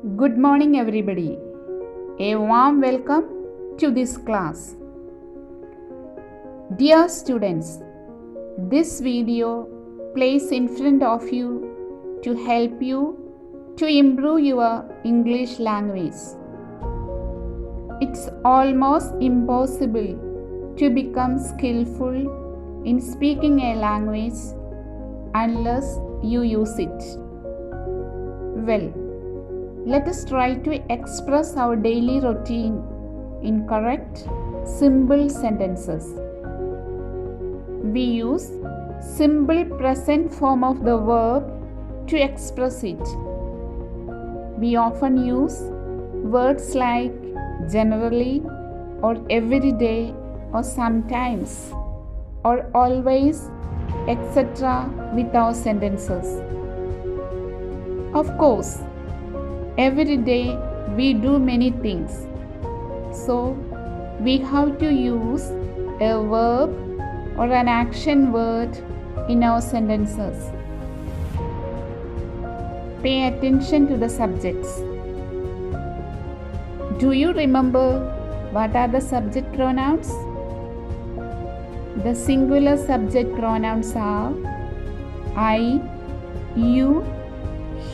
Good morning, everybody. A warm welcome to this class. Dear students, this video plays in front of you to help you to improve your English language. It's almost impossible to become skillful in speaking a language unless you use it. Well, let us try to express our daily routine in correct, simple sentences. We use simple present form of the verb to express it. We often use words like generally or every day or sometimes or always, etc. with our sentences. Of course, every day we do many things, so we have to use a verb or an action word in our sentences. Pay attention to the subjects. Do you remember what are the subject pronouns? The singular subject pronouns are I, you,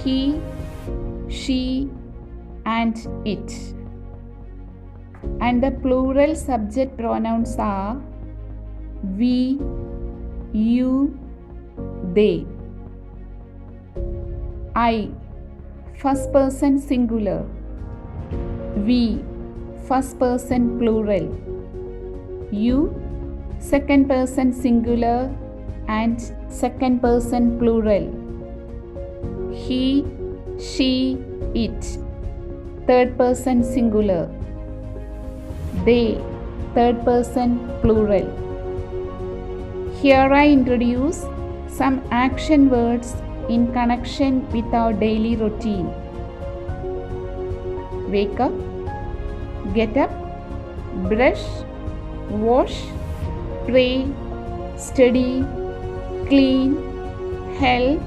he, she, and it. And the plural subject pronouns are we, you, they. I, first person singular. We, first person plural. You, second person singular and second person plural. He, she, it, third person singular. They, third person plural. Here I introduce some action words in connection with our daily routine. Wake up, get up, brush, wash, pray, study, clean, help,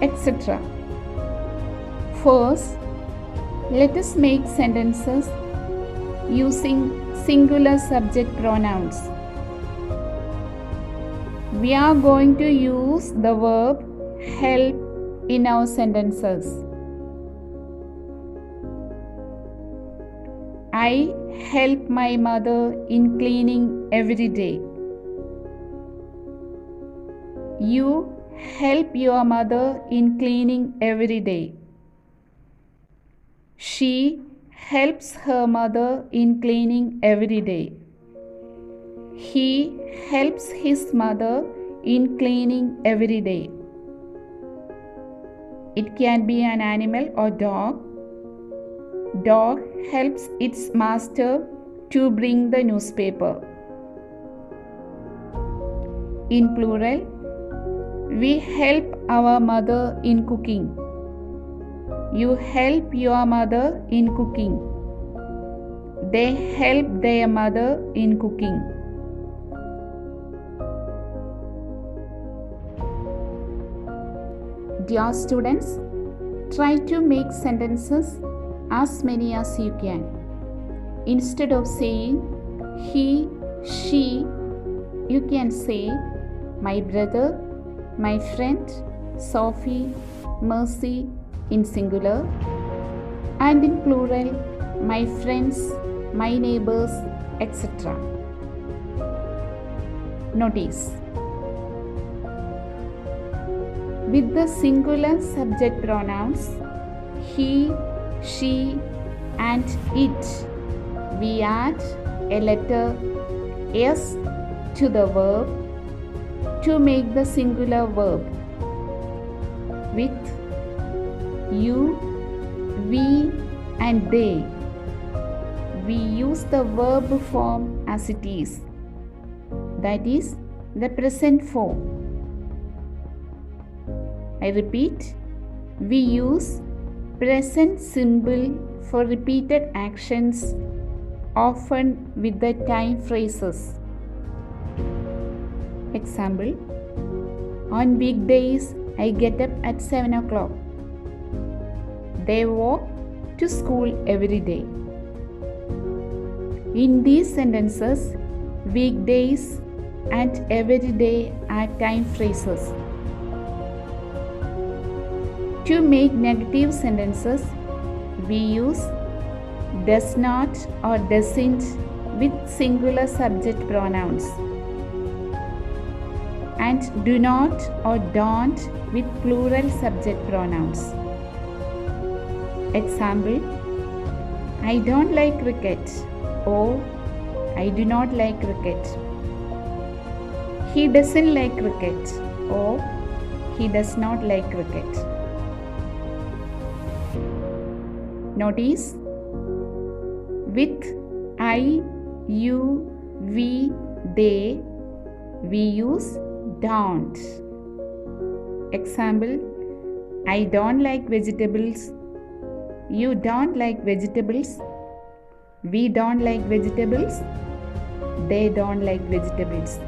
etc. First, let us make sentences using singular subject pronouns. We are going to use the verb help in our sentences. I help my mother in cleaning every day. You help your mother in cleaning every day. She helps her mother in cleaning every day. He helps his mother in cleaning every day. It can be an animal or dog. Dog helps its master to bring the newspaper. In plural, we help our mother in cooking. You help your mother in cooking. They help their mother in cooking. Dear students, try to make sentences as many as you can. Instead of saying he, she, you can say my brother, my friend, Sophie, Mercy in singular, and in plural, my friends, my neighbors, etc. Notice: with the singular subject pronouns he, she, and it, we add a letter S to the verb to make the singular verb. With you, we, and they, we use the verb form as it is, that is, the present form. I repeat, we use present simple for repeated actions, often with the time phrases. Example: on weekdays, I get up at 7 o'clock. They walk to school every day. In these sentences, weekdays and every day are time phrases. To make negative sentences, we use does not or doesn't with singular subject pronouns and do not or don't with plural subject pronouns. Example, I don't like cricket or I do not like cricket. He doesn't like cricket or he does not like cricket. Notice, with I, you, we, they, we use don't. Example, I don't like vegetables. You don't like vegetables. We don't like vegetables. They don't like vegetables.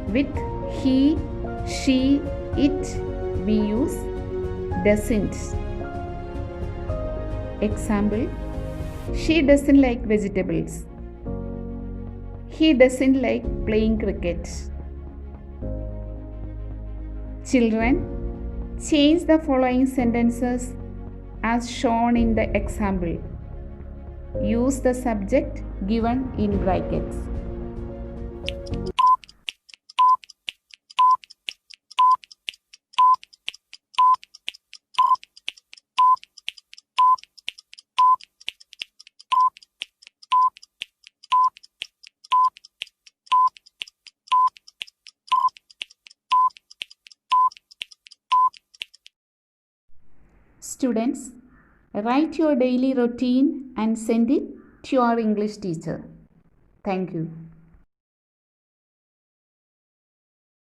With he, she, it, we use doesn't. Example, she doesn't like vegetables. He doesn't like playing cricket. Children, change the following sentences as shown in the example. Use the subject given in brackets. Students, write your daily routine and send it to your English teacher. Thank you.